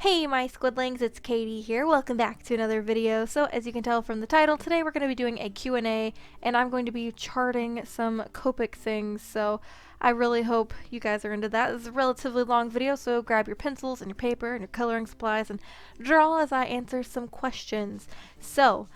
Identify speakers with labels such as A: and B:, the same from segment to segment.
A: Hey my Squidlings, it's Katie here. Welcome back to another video. So as you can tell from the title, today we're going to be doing a Q&A and I'm going to be charting some Copic things. So I really hope you guys are into that. This is a relatively long video, so grab your pencils and your paper and your coloring supplies and draw as I answer some questions. So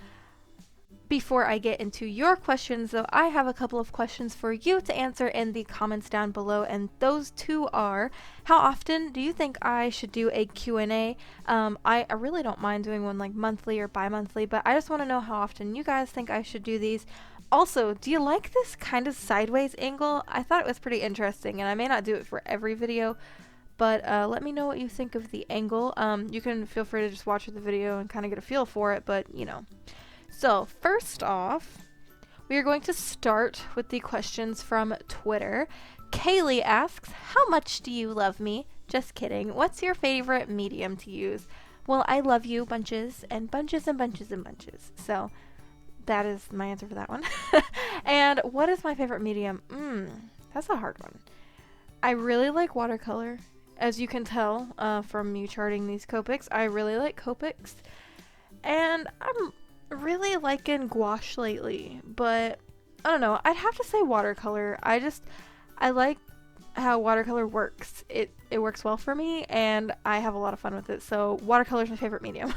A: before I get into your questions, though, I have a couple of questions for you to answer in the comments down below, and those two are, how often do you think I should do a Q&A? I really don't mind doing one like monthly or bi-monthly, but I just want to know how often you guys think I should do these. Also, do you like this kind of sideways angle? I thought it was pretty interesting, and I may not do it for every video, but let me know what you think of the angle. You can feel free to just watch the video and kind of get a feel for it, but you know. So first off, we are going to start with the questions from Twitter. Kaylee asks, how much do you love me? Just kidding. What's your favorite medium to use? Well, I love you bunches and bunches and bunches and bunches. So that is my answer for that one. And what is my favorite medium? That's a hard one. I really like watercolor. As you can tell from me charting these Copics, I really like Copics. And I'm really liking gouache lately, but I don't know, I'd have to say watercolor. I like how watercolor works. It works well for me and I have a lot of fun with it, so watercolor is my favorite medium.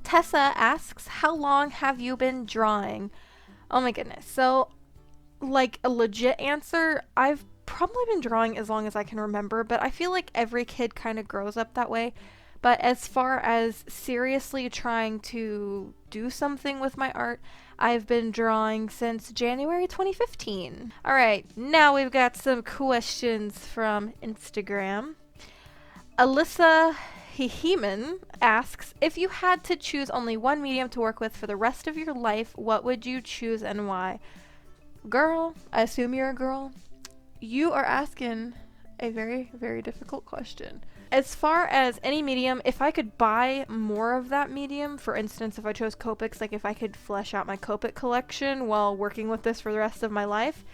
A: Tessa asks, how long have you been drawing? Oh my goodness. So like a legit answer, I've probably been drawing as long as I can remember, but I feel like every kid kind of grows up that way. But as far as seriously trying to do something with my art, I've been drawing since January 2015. Alright, now we've got some questions from Instagram. Alyssa Hihiman asks, if you had to choose only one medium to work with for the rest of your life, what would you choose and why? Girl, I assume you're a girl. You are asking a very, very difficult question. As far as any medium, if I could buy more of that medium, for instance, if I chose Copics, like if I could flesh out my Copic collection while working with this for the rest of my life,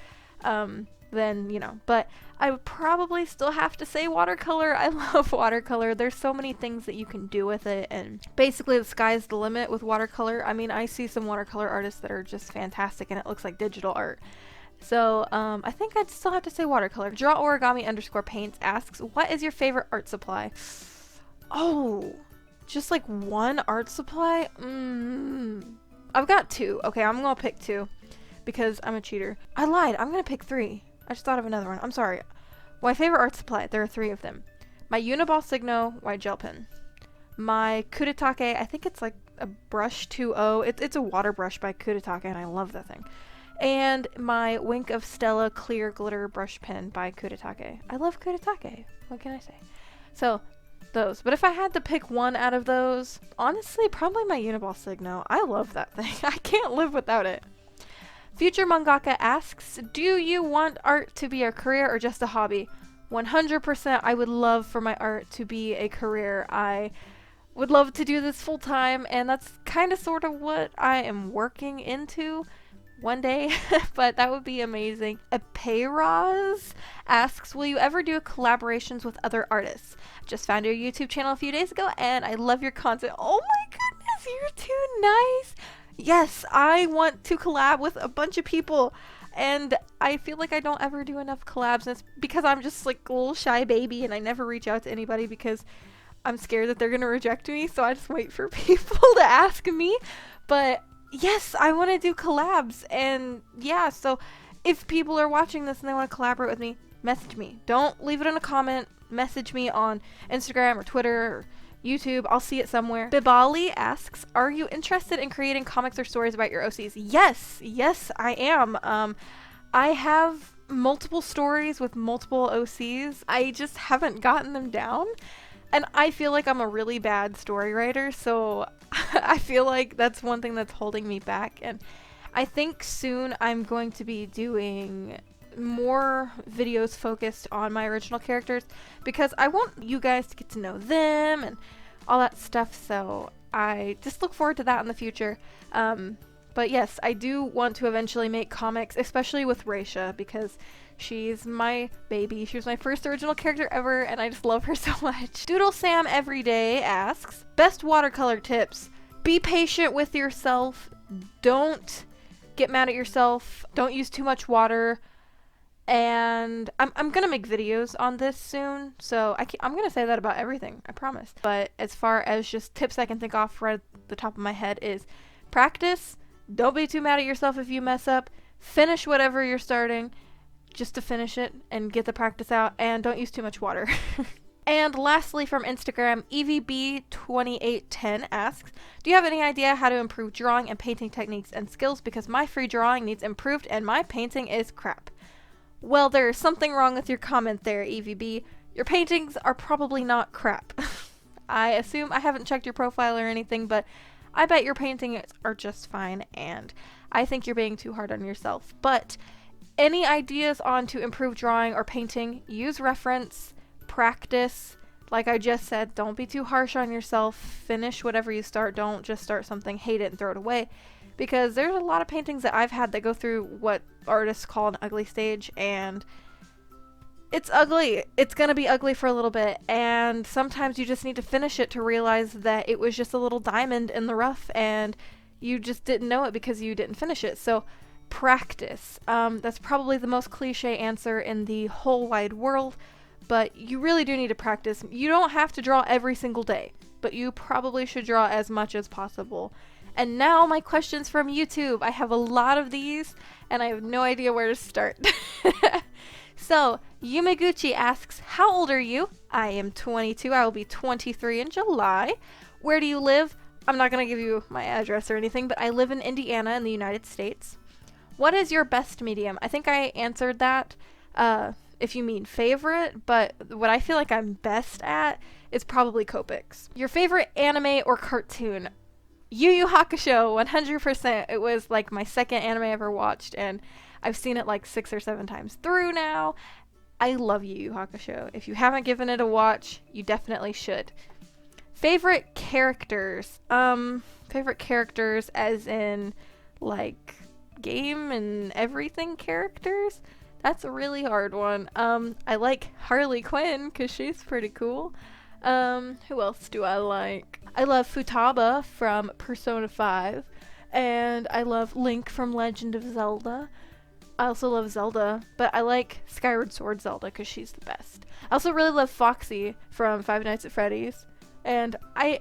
A: then, you know. But I would probably still have to say watercolor. I love watercolor. There's so many things that you can do with it, and basically the sky's the limit with watercolor. I mean, I see some watercolor artists that are just fantastic, and it looks like digital art. So, I think I'd still have to say watercolor. DrawOrigami_paints asks, what is your favorite art supply? Oh, just like one art supply? I've got two. Okay, I'm gonna pick two because I'm a cheater. I lied. I'm gonna pick three. I just thought of another one. I'm sorry. My favorite art supply, there are three of them. My Uniball Signo white gel pen. My Kaatydid, I think it's like a brush 2.0. It's a water brush by Kaatydid, and I love that thing. And my Wink of Stella clear glitter brush pen by Kaatydid. I love Kaatydid. What can I say? So, those. But if I had to pick one out of those, honestly, probably my Uniball Signo. I love that thing. I can't live without it. Future Mangaka asks, do you want art to be a career or just a hobby? 100% I would love for my art to be a career. I would love to do this full time, and that's kind of sort of what I am working into one day, but that would be amazing. Apeiraz asks, will you ever do collaborations with other artists? Just found your YouTube channel a few days ago and I love your content. Oh my goodness, you're too nice. Yes, I want to collab with a bunch of people, and I feel like I don't ever do enough collabs, and it's because I'm just like a little shy baby and I never reach out to anybody because I'm scared that they're gonna reject me, so I just wait for people to ask me. But yes, I want to do collabs, and yeah, so if people are watching this and they want to collaborate with me, message me. Don't leave it in a comment. Message me on Instagram or Twitter or YouTube. I'll see it somewhere. Bibali asks, are you interested in creating comics or stories about your OCs? Yes, I am. I have multiple stories with multiple OCs. I just haven't gotten them down. And I feel like I'm a really bad story writer, so I feel like that's one thing that's holding me back. And I think soon I'm going to be doing more videos focused on my original characters because I want you guys to get to know them and all that stuff, so I just look forward to that in the future. But But yes, I do want to eventually make comics, especially with Raisha, because she's my baby. She was my first original character ever, and I just love her so much. Doodle Sam Everyday asks, best watercolor tips. Be patient with yourself. Don't get mad at yourself. Don't use too much water. And I'm gonna make videos on this soon, so I'm gonna say that about everything, I promise. But as far as just tips I can think off right at the top of my head is practice. Don't be too mad at yourself if you mess up. Finish whatever you're starting just to finish it and get the practice out, and don't use too much water. And lastly, from Instagram, EVB2810 asks, do you have any idea how to improve drawing and painting techniques and skills, because my free drawing needs improved and my painting is crap. Well, there's something wrong with your comment there, EVB. Your paintings are probably not crap. I assume, I haven't checked your profile or anything, but I bet your paintings are just fine, and I think you're being too hard on yourself. But any ideas on to improve drawing or painting, use reference, practice. Like I just said, don't be too harsh on yourself. Finish whatever you start. Don't just start something, hate it, and throw it away. Because there's a lot of paintings that I've had that go through what artists call an ugly stage, and it's ugly. It's gonna be ugly for a little bit, and sometimes you just need to finish it to realize that it was just a little diamond in the rough, and you just didn't know it because you didn't finish it. So practice. That's probably the most cliche answer in the whole wide world, but you really do need to practice. You don't have to draw every single day, but you probably should draw as much as possible. And now my questions from YouTube. I have a lot of these, and I have no idea where to start. So, Yumeguchi asks, how old are you? I am 22. I will be 23 in July. Where do you live? I'm not going to give you my address or anything, but I live in Indiana in the United States. What is your best medium? I think I answered that, if you mean favorite, but what I feel like I'm best at is probably Copics. Your favorite anime or cartoon? Yu Yu Hakusho, 100%. It was like my second anime I ever watched, and I've seen it like 6 or 7 times through now. I love Yu Yu Hakusho. If you haven't given it a watch, you definitely should. Favorite characters? Favorite characters as in like game and everything characters? That's a really hard one. I like Harley Quinn because she's pretty cool. Who else do I like? I love Futaba from Persona 5, and I love Link from Legend of Zelda. I also love Zelda, but I like Skyward Sword Zelda because she's the best. I also really love Foxy from Five Nights at Freddy's, and I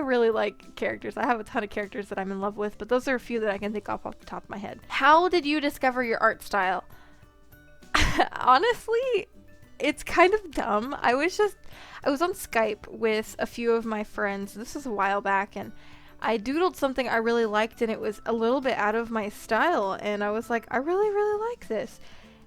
A: really like characters. I have a ton of characters that I'm in love with, but those are a few that I can think off the top of my head. How did you discover your art style? Honestly, it's kind of dumb. I was on Skype with a few of my friends. This was a while back, and I doodled something I really liked, and it was a little bit out of my style, and I was like, I really, really like this.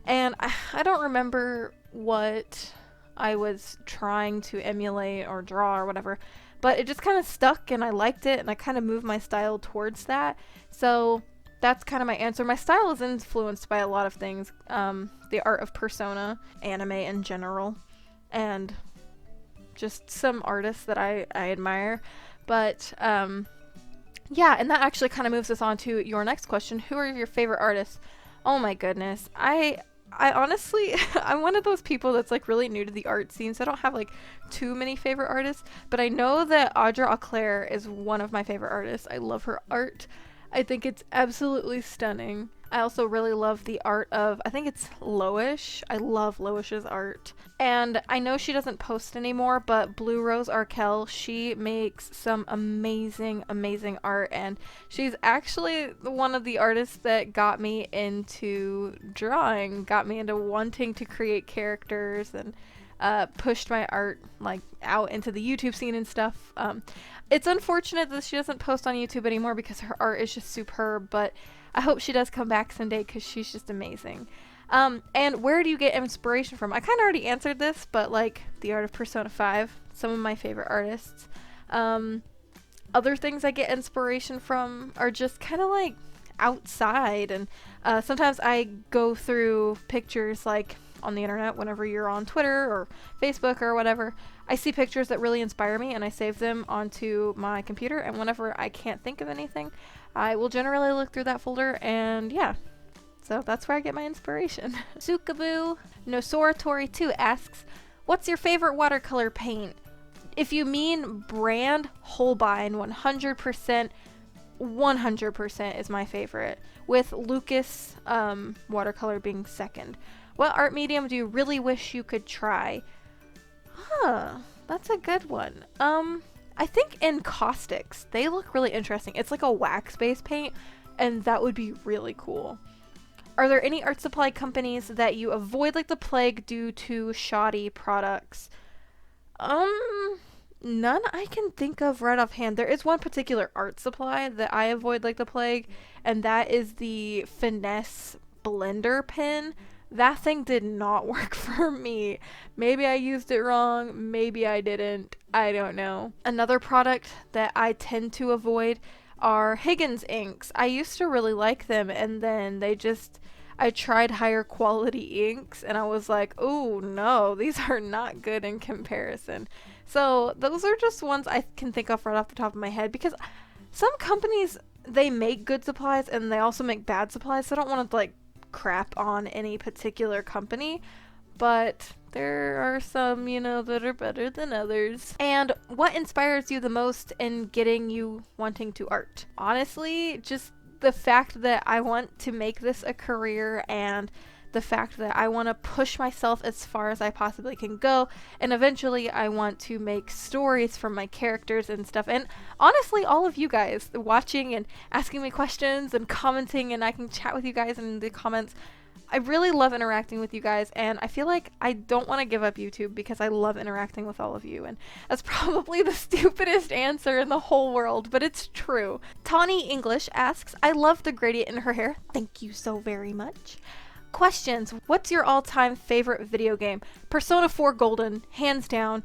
A: And I don't remember what I was trying to emulate or draw or whatever, but it just kind of stuck, and I liked it, and I kind of moved my style towards that. So that's kind of my answer. My style is influenced by a lot of things. The art of Persona, anime in general, and just some artists that I admire. But yeah, and that actually kind of moves us on to your next question. Who are your favorite artists? Oh my goodness. I honestly, I'm one of those people that's like really new to the art scene, so I don't have like too many favorite artists, but I know that Audra Auclair is one of my favorite artists. I love her art. I think it's absolutely stunning. I also really love the art of, I think it's Loish. I love Loish's art. And I know she doesn't post anymore, but Blue Rose Arkell, she makes some amazing, amazing art. And she's actually one of the artists that got me into drawing, got me into wanting to create characters, and pushed my art like out into the YouTube scene and stuff. It's unfortunate that she doesn't post on YouTube anymore because her art is just superb, but I hope she does come back someday because she's just amazing. And where do you get inspiration from? I kind of already answered this, but like the art of Persona 5, some of my favorite artists. Other things I get inspiration from are just kind of like outside, and sometimes I go through pictures like on the internet whenever you're on Twitter or Facebook or whatever. I see pictures that really inspire me and I save them onto my computer, and whenever I can't think of anything, I will generally look through that folder, and yeah. So that's where I get my inspiration. Sukaboo Nosoritori 2 asks, what's your favorite watercolor paint? If you mean brand, Holbein 100%, 100% is my favorite, with Lucas watercolor being second. What art medium do you really wish you could try? Huh, that's a good one. I think encaustics. They look really interesting. It's like a wax-based paint, and that would be really cool. Are there any art supply companies that you avoid like the plague due to shoddy products? None I can think of right offhand. There is one particular art supply that I avoid like the plague, and that is the Finesse blender pen. That thing did not work for me. Maybe I used it wrong, maybe I didn't. I don't know. Another product that I tend to avoid are Higgins inks. I used to really like them, and then I tried higher quality inks and I was like, oh no, these are not good in comparison. So those are just ones I can think of right off the top of my head, because some companies, they make good supplies and they also make bad supplies, so I don't want to like crap on any particular company, but there are some, you know, that are better than others. And what inspires you the most in getting you wanting to art? Honestly, just the fact that I want to make this a career, and the fact that I want to push myself as far as I possibly can go, and eventually I want to make stories from my characters and stuff. And honestly, all of you guys watching and asking me questions and commenting, and I can chat with you guys in the comments. I really love interacting with you guys, and I feel like I don't want to give up YouTube because I love interacting with all of you, and that's probably the stupidest answer in the whole world, but it's true. Tawny English asks, I love the gradient in her hair. Thank you so very much. Questions. What's your all-time favorite video game? Persona 4 Golden, hands down.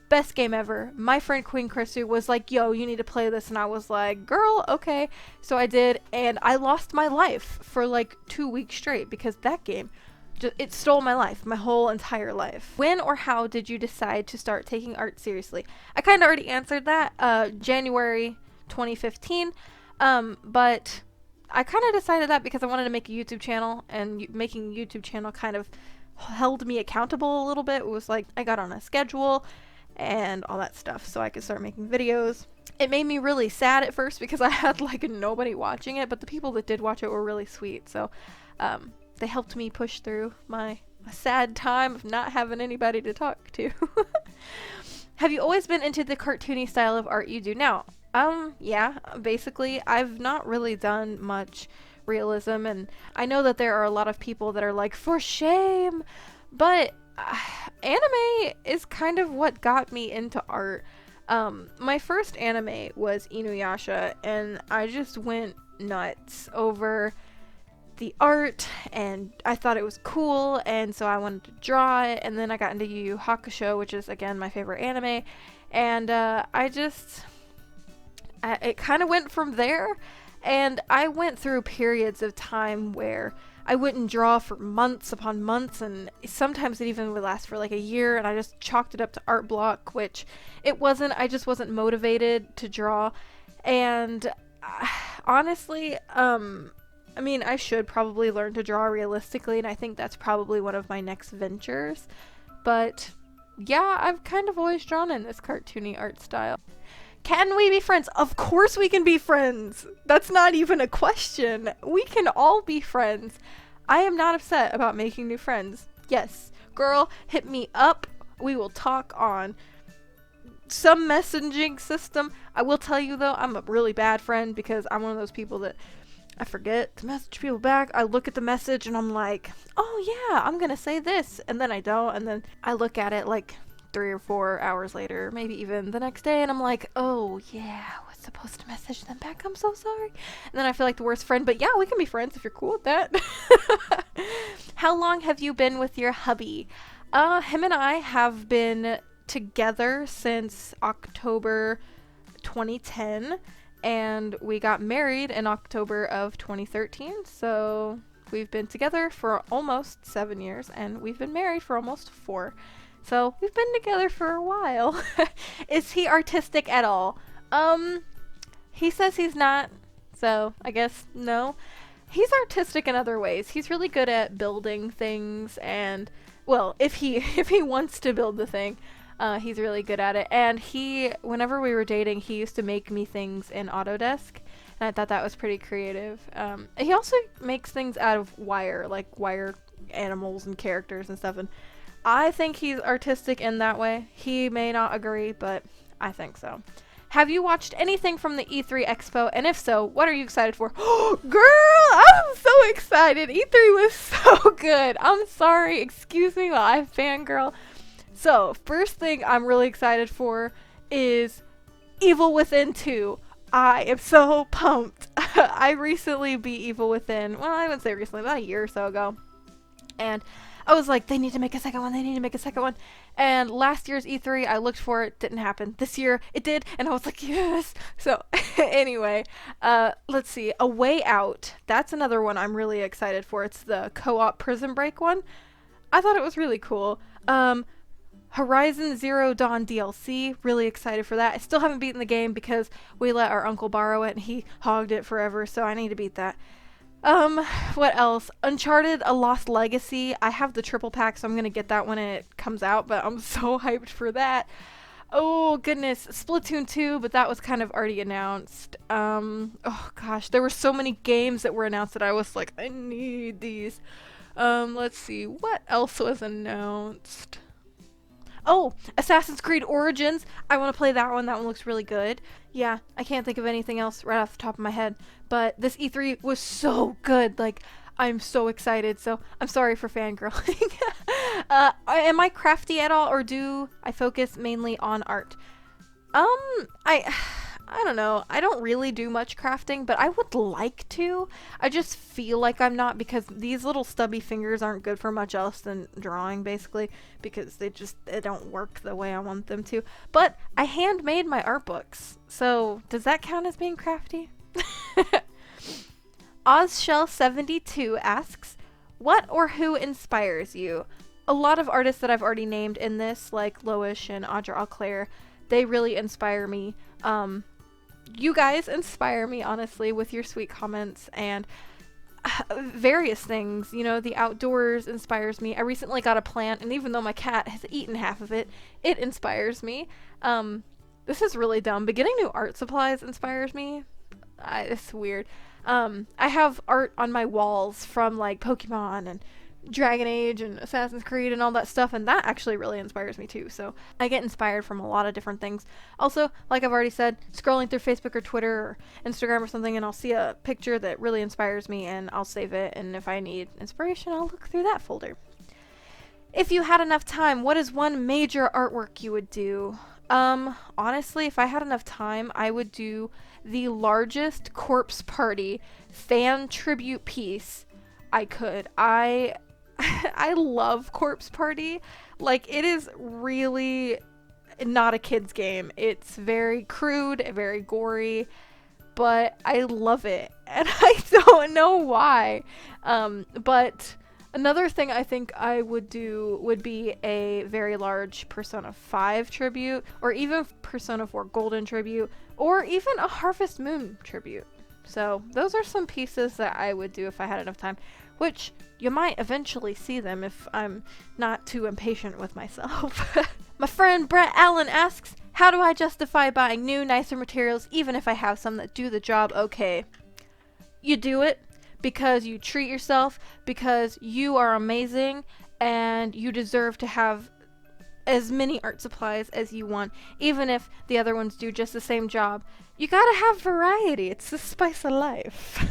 A: Best game ever. My friend Queen Chrissy was like, yo, you need to play this, and I was like, girl, okay. So I did, and I lost my life for like 2 weeks straight because that game, it stole my life, my whole entire life. When or how did you decide to start taking art seriously? I kind of already answered that, January 2015, but I kind of decided that because I wanted to make a YouTube channel, and making a YouTube channel kind of held me accountable a little bit. It was like I got on a schedule and all that stuff so I could start making videos. It made me really sad at first because I had like nobody watching it, but the people that did watch it were really sweet, so they helped me push through my sad time of not having anybody to talk to. Have you always been into the cartoony style of art you do now? Yeah, basically. I've not really done much realism, and I know that there are a lot of people that are like, for shame, but anime is kind of what got me into art. My first anime was Inuyasha, and I just went nuts over the art, and I thought it was cool, and so I wanted to draw it. And then I got into Yu Yu Hakusho, which is again my favorite anime, and it kind of went from there. And I went through periods of time where I wouldn't draw for months upon months, and sometimes it even would last for like a year, and I just chalked it up to art block, which it wasn't. I just wasn't motivated to draw. And honestly, I mean, I should probably learn to draw realistically, and I think that's probably one of my next ventures. But yeah, I've kind of always drawn in this cartoony art style. Can we be friends? Of course we can be friends. That's not even a question. We can all be friends. I am not upset about making new friends. Yes, girl, hit me up. We will talk on some messaging system. I will tell you though, I'm a really bad friend because I'm one of those people that I forget to message people back. I look at the message and I'm like, oh yeah, I'm gonna say this, and then I don't, and then I look at it like 3 or 4 hours later, maybe even the next day, and I'm like, oh yeah, I was supposed to message them back, I'm so sorry. And then I feel like the worst friend, but yeah, we can be friends if you're cool with that. How long have you been with your hubby? Him and I have been together since October 2010, and we got married in October of 2013, so We've been together for almost 7 years, and we've been married for almost 4. So we've been together for a while. Is he artistic at all? He says he's not, so I guess no. He's artistic in other ways. He's really good at building things, and well, if he wants to build the thing, he's really good at it. And whenever we were dating, he used to make me things in Autodesk, and I thought that was pretty creative. He also makes things out of wire, like wire animals and characters and stuff, and I think he's artistic in that way. He may not agree, but I think so. Have you watched anything from the E3 Expo? And if so, what are you excited for? Girl, I'm so excited. E3 was so good. I'm sorry. Excuse me while I fangirl. So, first thing I'm really excited for is Evil Within 2. I am so pumped. I recently beat Evil Within. Well, I wouldn't say recently, about a year or so ago. And I was like, they need to make a second one, they need to make a second one. And last year's E3, I looked for it, didn't happen. This year, it did, and I was like, yes! So, anyway, let's see, A Way Out. That's another one I'm really excited for. It's the co-op Prison Break one. I thought it was really cool. Horizon Zero Dawn DLC, really excited for that. I still haven't beaten the game because we let our uncle borrow it, and he hogged it forever, so I need to beat that. What else? Uncharted A Lost Legacy. I have the triple pack, so I'm gonna get that when it comes out, but I'm so hyped for that. Oh, goodness. Splatoon 2, but that was kind of already announced. Oh, gosh. There were so many games that were announced that I was like, I need these. Let's see. What else was announced? Oh, Assassin's Creed Origins. I want to play that one. That one looks really good. Yeah, I can't think of anything else right off the top of my head. But this E3 was so good. Like, I'm so excited. So, I'm sorry for fangirling. Am I crafty at all, or do I focus mainly on art? I don't know. I don't really do much crafting, but I would like to. I just feel like I'm not, because these little stubby fingers aren't good for much else than drawing, basically, because they don't work the way I want them to. But I handmade my art books, so does that count as being crafty? OzShell72 asks, what or who inspires you? A lot of artists that I've already named in this, like Loish and Audra Auclair, they really inspire me. You guys inspire me, honestly, with your sweet comments and various things. You know, the outdoors inspires me. I recently got a plant, and even though my cat has eaten half of it, it inspires me. This is really dumb, but getting new art supplies inspires me. It's weird. I have art on my walls from, like, Pokemon and Dragon Age and Assassin's Creed and all that stuff, and that actually really inspires me too. So I get inspired from a lot of different things. Also, like I've already said, scrolling through Facebook or Twitter or Instagram or something, and I'll see a picture that really inspires me, and I'll save it, and if I need inspiration, I'll look through that folder. If you had enough time, what is one major artwork you would do? Honestly, if I had enough time, I would do the largest Corpse Party fan tribute piece I could. I love Corpse Party. Like, it is really not a kid's game. It's very crude, very gory, but I love it, and I don't know why. But another thing I think I would do would be a very large Persona 5 tribute, or even Persona 4 Golden tribute, or even a Harvest Moon tribute. So those are some pieces that I would do if I had enough time, which you might eventually see them if I'm not too impatient with myself. My friend Brett Allen asks, how do I justify buying new, nicer materials even if I have some that do the job okay? You do it because you treat yourself, because you are amazing, and you deserve to have as many art supplies as you want, even if the other ones do just the same job. You gotta have variety. It's the spice of life.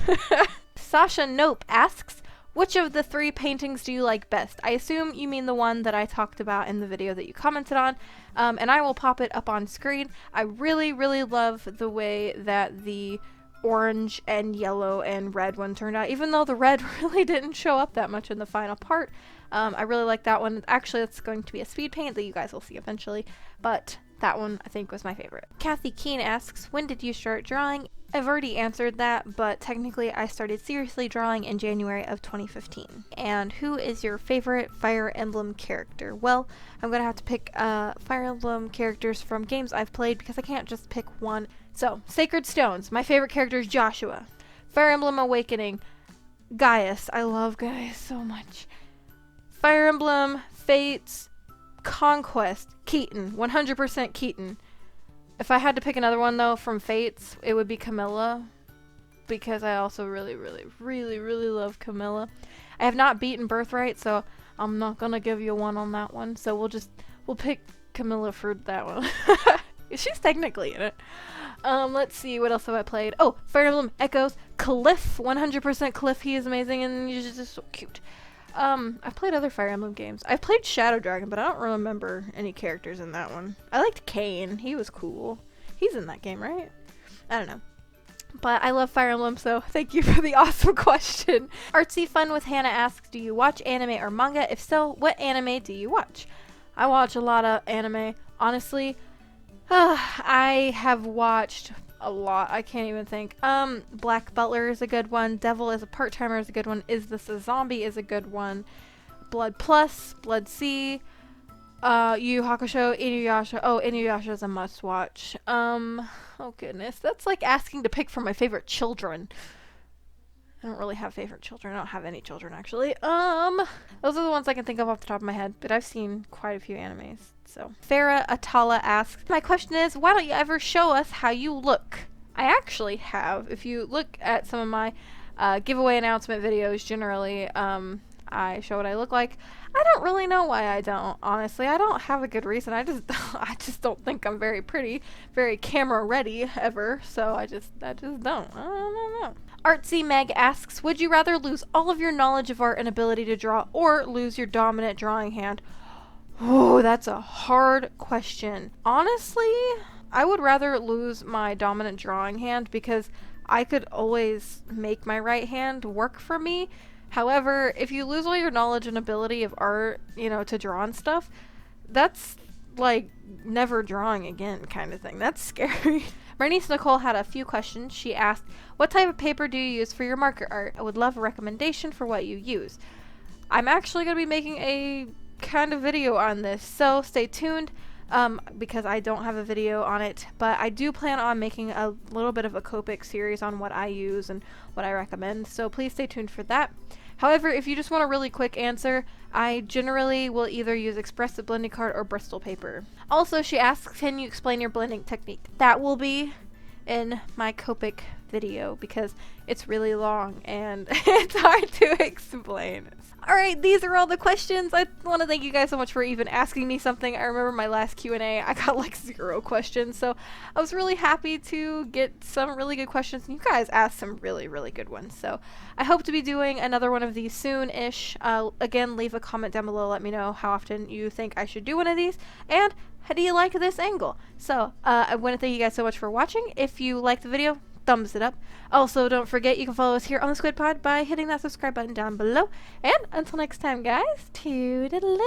A: Sasha Nope asks, which of the 3 paintings do you like best? I assume you mean the one that I talked about in the video that you commented on, and I will pop it up on screen. I really, really love the way that the orange and yellow and red one turned out, even though the red really didn't show up that much in the final part. I really like that one. Actually, that's going to be a speed paint that you guys will see eventually, but that one I think was my favorite. Kathy Keen asks, when did you start drawing? I've already answered that, but technically I started seriously drawing in January of 2015. And who is your favorite Fire Emblem character? Well, I'm gonna have to pick Fire Emblem characters from games I've played because I can't just pick one. So, Sacred Stones. My favorite character is Joshua. Fire Emblem Awakening. Gaius. I love Gaius so much. Fire Emblem Fates Conquest. Keaton. 100% Keaton. If I had to pick another one, though, from Fates, it would be Camilla. Because I also really love Camilla. I have not beaten Birthright, so I'm not gonna give you one on that one. So we'll pick Camilla for that one. She's technically in it. Let's see, what else have I played? Oh, Fire Emblem Echoes. Cliff. 100% Cliff. He is amazing, and he's just so cute. I've played other Fire Emblem games. I've played Shadow Dragon, but I don't remember any characters in that one. I liked Kain. He was cool. He's in that game, right? I don't know. But I love Fire Emblem, so thank you for the awesome question. Artsy Fun with Hannah asks, do you watch anime or manga? If so, what anime do you watch? I watch a lot of anime. Honestly, I have watched a lot. I can't even think. Black Butler is a good one. Devil is a Part-Timer is a good one. Is This a Zombie is a good one. Blood Plus, Blood C, Yu Yu Hakusho, Inuyasha. Oh, Inuyasha is a must watch. Oh goodness. That's like asking to pick from my favorite children. I don't really have favorite children. I don't have any children, actually. Those are the ones I can think of off the top of my head, but I've seen quite a few animes. So, Farah Atala asks, my question is, why don't you ever show us how you look? I actually have. If you look at some of my giveaway announcement videos, generally, I show what I look like. I don't really know why I don't, honestly. I don't have a good reason. I just don't think I'm very pretty, very camera ready ever, so I just don't. I don't know. Artsy Meg asks, would you rather lose all of your knowledge of art and ability to draw or lose your dominant drawing hand? Oh, that's a hard question. Honestly, I would rather lose my dominant drawing hand because I could always make my right hand work for me. However, if you lose all your knowledge and ability of art, you know, to draw and stuff, that's like never drawing again kind of thing. That's scary. My niece Nicole had a few questions. She asked, what type of paper do you use for your marker art? I would love a recommendation for what you use. I'm actually going to be making a kind of video on this, so stay tuned because I don't have a video on it, but I do plan on making a little bit of a Copic series on what I use and what I recommend, so please stay tuned for that. However, if you just want a really quick answer, I generally will either use expressive blending card or Bristol paper. Also, she asks, can you explain your blending technique? That will be in my Copic video because it's really long and it's hard to explain. Alright, these are all the questions. I want to thank you guys so much for even asking me something. I remember my last Q&A, I got like 0 questions, so I was really happy to get some really good questions, and you guys asked some really good ones, so I hope to be doing another one of these soon-ish. Again, leave a comment down below, let me know how often you think I should do one of these, and how do you like this angle? So, I want to thank you guys so much for watching. If you liked the video, thumbs it up. Also, don't forget you can follow us here on the Squid Pod by hitting that subscribe button down below. And until next time, guys, toodaloo!